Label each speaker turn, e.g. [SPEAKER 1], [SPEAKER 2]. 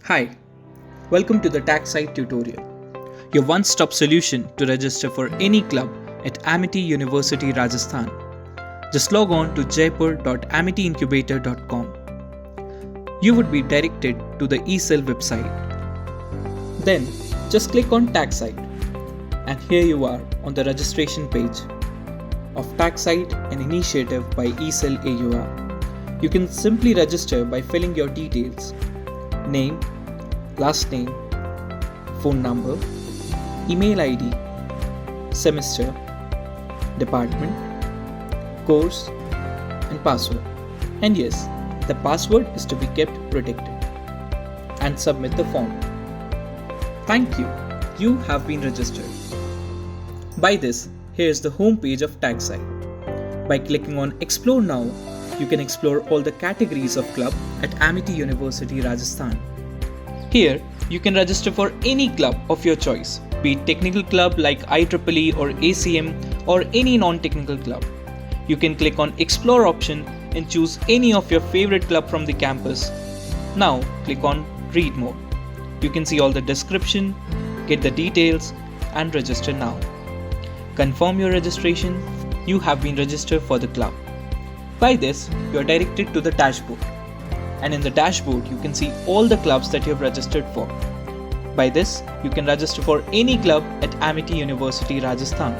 [SPEAKER 1] Hi, welcome to the TACsite tutorial, your one-stop solution to register for any club at Amity University Rajasthan. Just log on to jaipur.amityincubator.com. You would be directed to the eCell website. Then just click on TACsite, and here you are on the registration page of TACsite, an initiative by eCell AUR. You can simply register by filling your details: name, last name, phone number, email ID, semester, department, course, and password. And yes, the password is to be kept protected. And submit the form. Thank you. You have been registered. By this, here is the home page of TACsite. By clicking on Explore Now, you can explore all the categories of club at Amity University Rajasthan. Here, you can register for any club of your choice, be it technical club like IEEE or ACM or any non-technical club. You can click on Explore option and choose any of your favorite club from the campus. Now, click on Read More. You can see all the description, get the details, and register now. Confirm your registration. You have been registered for the club. By this, you are directed to the dashboard. And in the dashboard, you can see all the clubs that you have registered for. By this, you can register for any club at Amity University Rajasthan.